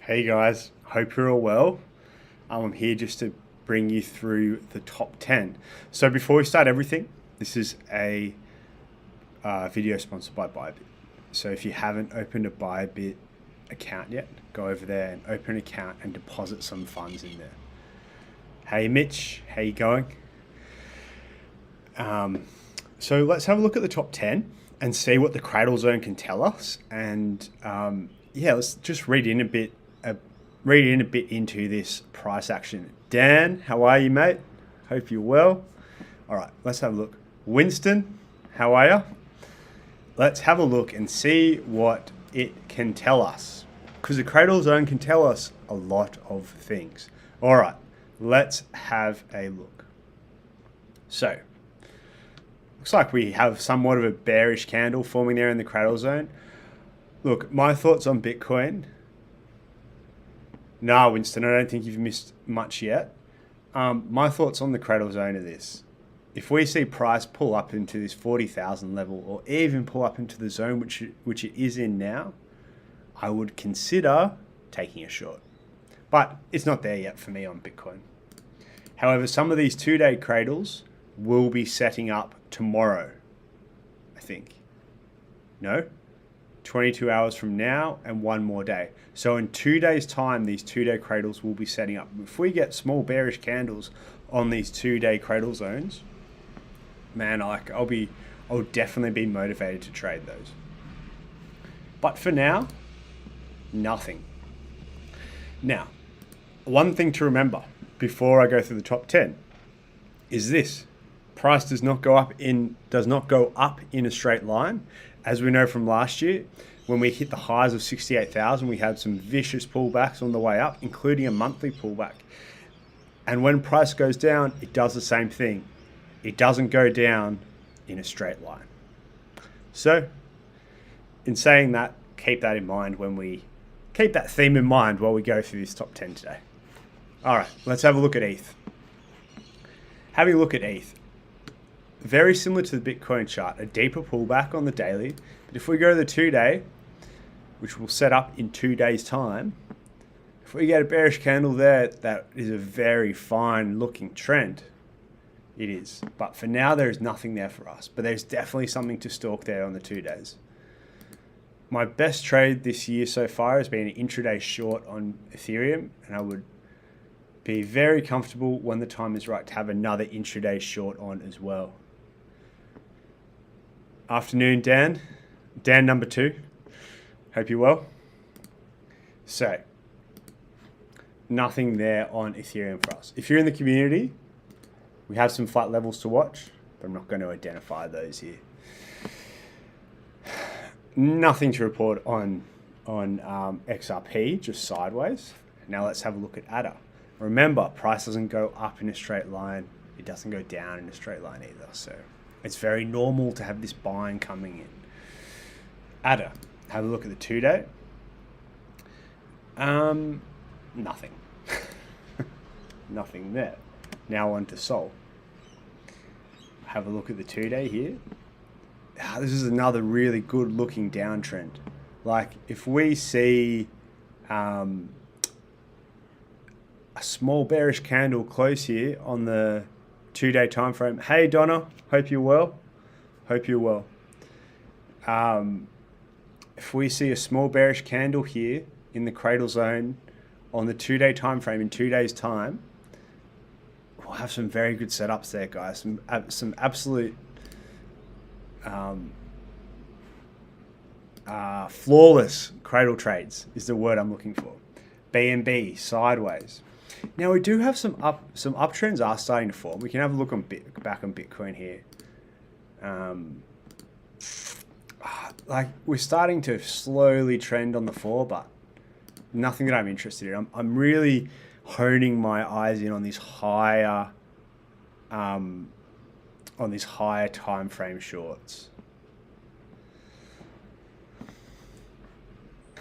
Hey guys, hope you're all well. I'm here just to bring you through the top 10. So before we start everything, this is a video sponsored by Bybit. So if you haven't opened a Bybit account yet, go over there and open an account and deposit some funds in there. Hey Mitch, how you going? So let's have a look at the top 10 and see what the cradle zone can tell us. And yeah, let's just read in a bit into this price action. Dan, how are you, mate? Hope you're well. All right, let's have a look. Winston, how are you? Let's have a look and see what it can tell us, because the cradle zone can tell us a lot of things. All right, let's have a look. So, looks like we have somewhat of a bearish candle forming there in the cradle zone. Look, my thoughts on Bitcoin. Nah, Winston, I don't think you've missed much yet. My thoughts on the cradle zone are this. If we see price pull up into this 40,000 level, or even pull up into the zone which it is in now, I would consider taking a short. But it's not there yet for me on Bitcoin. However, some of these two-day cradles will be setting up tomorrow, I think. No? 22 hours from now and one more day. So in 2 days' time, these two-day cradles will be setting up. If we get small bearish candles on these two-day cradle zones, man, I'll definitely be motivated to trade those. But for now, nothing. Now, one thing to remember before I go through the top 10 is this: price does not go up in a straight line. As we know from last year, when we hit the highs of 68,000, we had some vicious pullbacks on the way up, including a monthly pullback. And when price goes down, it does the same thing. It doesn't go down in a straight line. So, in saying that, keep that theme in mind while we go through this top 10 today. All right, let's have a look at ETH. Having a look at ETH. Very similar to the Bitcoin chart, a deeper pullback on the daily. But if we go to the 2-day, which will set up in 2 days' time, if we get a bearish candle there, that is a very fine looking trend. It is. But for now, there is nothing there for us. But there's definitely something to stalk there on the 2 days. My best trade this year so far has been an intraday short on Ethereum, and I would be very comfortable when the time is right to have another intraday short on as well. Afternoon, Dan. Dan number 2. Hope you're well. So, nothing there on Ethereum for us. If you're in the community, we have some flat levels to watch, but I'm not going to identify those here. Nothing to report on XRP, just sideways. Now let's have a look at ADA. Remember, price doesn't go up in a straight line. It doesn't go down in a straight line either. So it's very normal to have this buying coming in. ADA, have a look at the 2-day. Nothing. Nothing there. Now on to Sol. Have a look at the 2-day here. This is another really good looking downtrend. Like if we see a small bearish candle close here on the 2-day time frame. Hey Donna, hope you're well. Hope you're well. If we see a small bearish candle here in the cradle zone on the 2-day time frame in 2 days' time, we'll have some very good setups there, guys. Some absolute flawless cradle trades is the word I'm looking for. BNB sideways. Now we do have some uptrends are starting to form. We can have a look back on Bitcoin here. Like we're starting to slowly trend on the fall, but nothing that I'm interested in. I'm really honing my eyes in on these higher time frame shorts.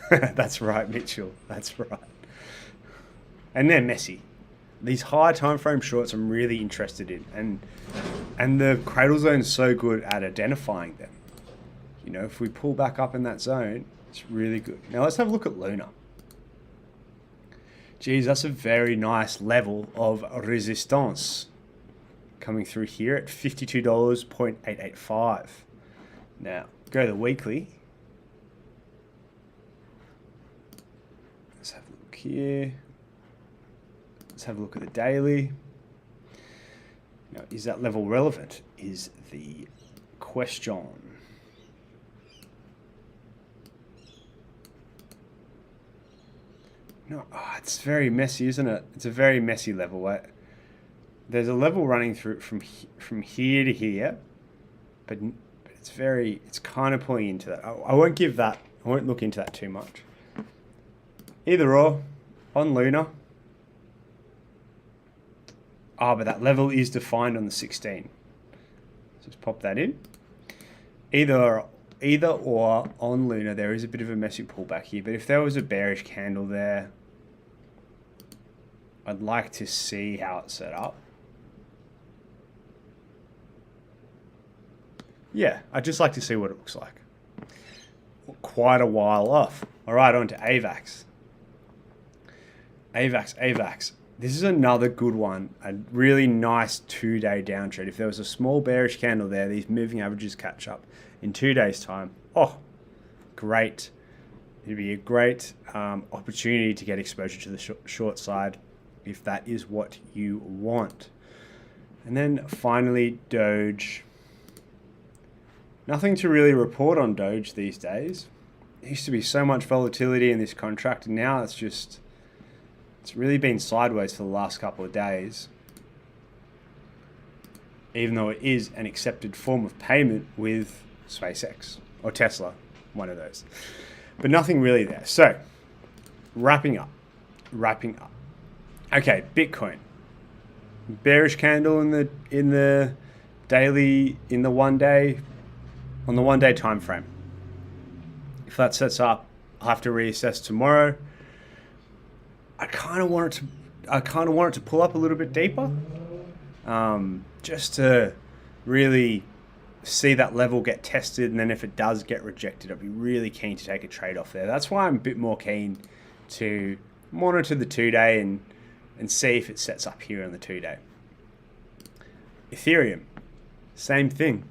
That's right, Mitchell. That's right. And they're messy. These high time frame shorts I'm really interested in, and the cradle zone is so good at identifying them. You know, if we pull back up in that zone, it's really good. Now let's have a look at Luna. Geez, that's a very nice level of resistance coming through here at $52.885. Now, go to the weekly. Let's have a look here. Let's have a look at the daily. Now, is that level relevant? Is the question. No, it's very messy, isn't it? It's a very messy level. There's a level running through from here to here, but it's kind of pulling into that. I won't look into that too much. Either or, on Luna. But that level is defined on the 16. Just pop that in. Either or on Luna, there is a bit of a messy pullback here, but if there was a bearish candle there, I'd like to see how it's set up. Yeah, I'd just like to see what it looks like. Quite a while off. All right, on to AVAX. AVAX. This is another good one. A really nice 2-day downtrend. If there was a small bearish candle there, these moving averages catch up in 2 days' time. Oh, great. It'd be a great opportunity to get exposure to the short side if that is what you want. And then finally, Doge. Nothing to really report on Doge these days. There used to be so much volatility in this contract, and now it's really been sideways for the last couple of days. Even though it is an accepted form of payment with SpaceX or Tesla, one of those. But nothing really there. So, wrapping up. Okay, Bitcoin. Bearish candle in the daily, on the 1 day time frame. If that sets up, I'll have to reassess tomorrow. I kind of want it to pull up a little bit deeper, just to really see that level get tested, and then if it does get rejected, I'd be really keen to take a trade off there. That's why I'm a bit more keen to monitor the 2-day and see if it sets up here on the 2-day. Ethereum, same thing.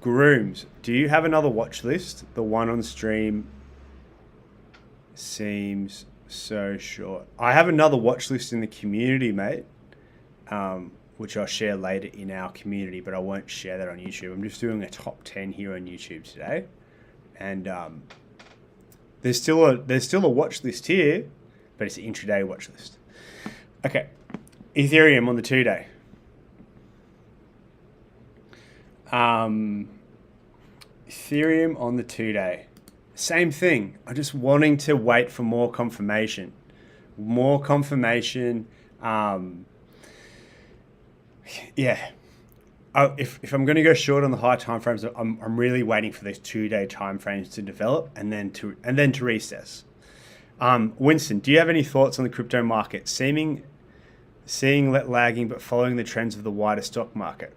Grooms, do you have another watch list? The one on stream seems so short. I have another watch list in the community, mate, which I'll share later in our community, but I won't share that on YouTube. I'm just doing a top 10 here on YouTube today. And there's still a watch list here, but it's an intraday watch list. Okay, Ethereum on the 2-day. Ethereum on the 2-day. Same thing. I'm just wanting to wait for more confirmation. Yeah. If I'm going to go short on the high time frames, I'm really waiting for these 2-day time frames to develop and then to reassess. Winston, do you have any thoughts on the crypto market? Seeing lagging but following the trends of the wider stock market.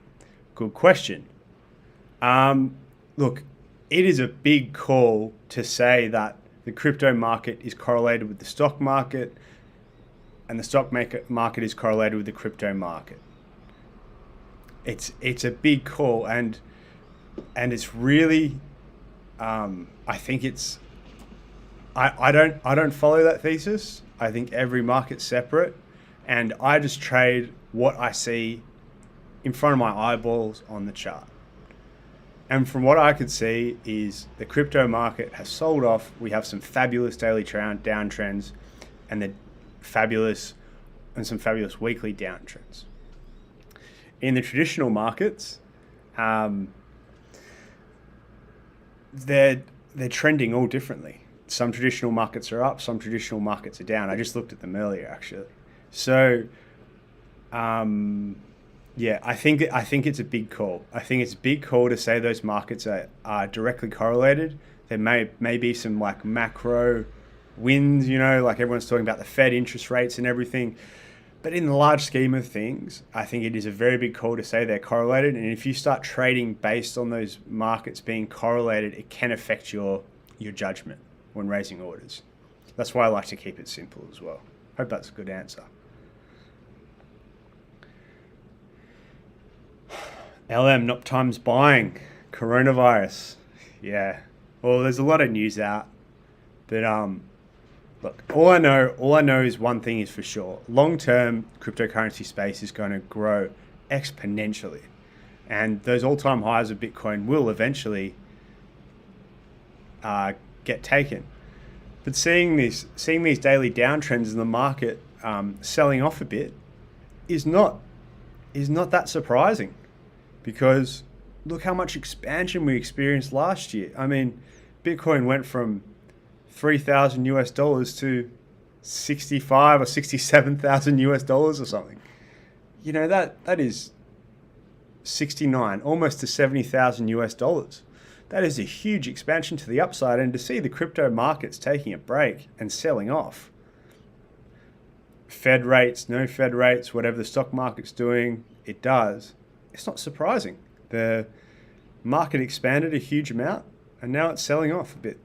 Good question. Look, it is a big call to say that the crypto market is correlated with the stock market, and the stock market is correlated with the crypto market. It's a big call, and it's really, I think it's, I don't follow that thesis. I think every market's separate, and I just trade what I see in front of my eyeballs on the chart. And from what I could see is the crypto market has sold off. We have some fabulous daily downtrends and some fabulous weekly downtrends. In the traditional markets, they're trending all differently. Some traditional markets are up, some traditional markets are down. I just looked at them earlier, actually. So, yeah, I think it's a big call. I think it's a big call to say those markets are directly correlated. There may be some like macro winds, like everyone's talking about the Fed interest rates and everything. But in the large scheme of things, I think it is a very big call to say they're correlated. And if you start trading based on those markets being correlated, it can affect your judgment when raising orders. That's why I like to keep it simple as well. Hope that's a good answer. LM, not times buying. Coronavirus. Yeah. Well, there's a lot of news out. But look, all I know is one thing is for sure. Long-term cryptocurrency space is going to grow exponentially. And those all-time highs of Bitcoin will eventually get taken. But seeing these daily downtrends in the market selling off a bit is not that surprising, because look how much expansion we experienced last year. I mean, Bitcoin went from $3,000 to 65 or 67,000 US dollars or something. You know, that is 69, almost to 70,000 US dollars. That is a huge expansion to the upside, and to see the crypto markets taking a break and selling off. Fed rates, no Fed rates, whatever the stock market's doing, it does. It's not surprising. The market expanded a huge amount, and now it's selling off a bit,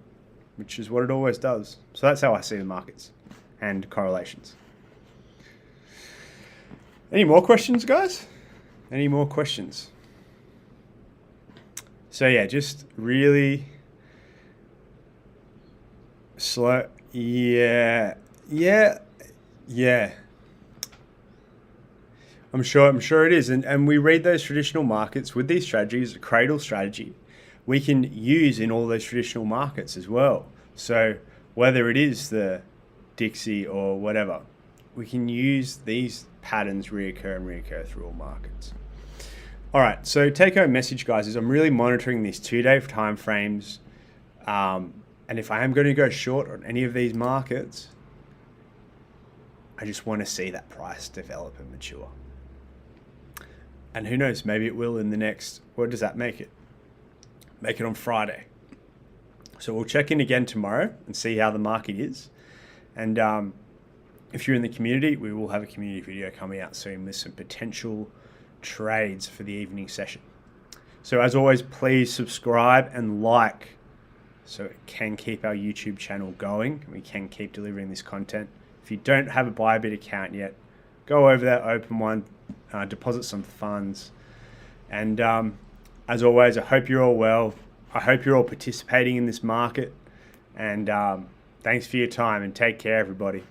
which is what it always does. So that's how I see the markets and correlations. Any more questions, guys? Any more questions? So yeah, just really slow. Yeah. I'm sure it is. And we read those traditional markets with these strategies, a cradle strategy, we can use in all those traditional markets as well. So whether it is the Dixie or whatever, we can use these patterns reoccur through all markets. All right, so take-home message, guys, is I'm really monitoring these 2-day time frames. And if I am going to go short on any of these markets, I just want to see that price develop and mature. And who knows, maybe it will in the next, what does that make it? Make it on Friday. So we'll check in again tomorrow and see how the market is. And if you're in the community, we will have a community video coming out soon with some potential trades for the evening session. So as always, please subscribe and like so it can keep our YouTube channel going. We can keep delivering this content. If you don't have a Bybit account yet, go over there, open one, deposit some funds. And as always, I hope you're all well. I hope you're all participating in this market. And thanks for your time, and take care, everybody.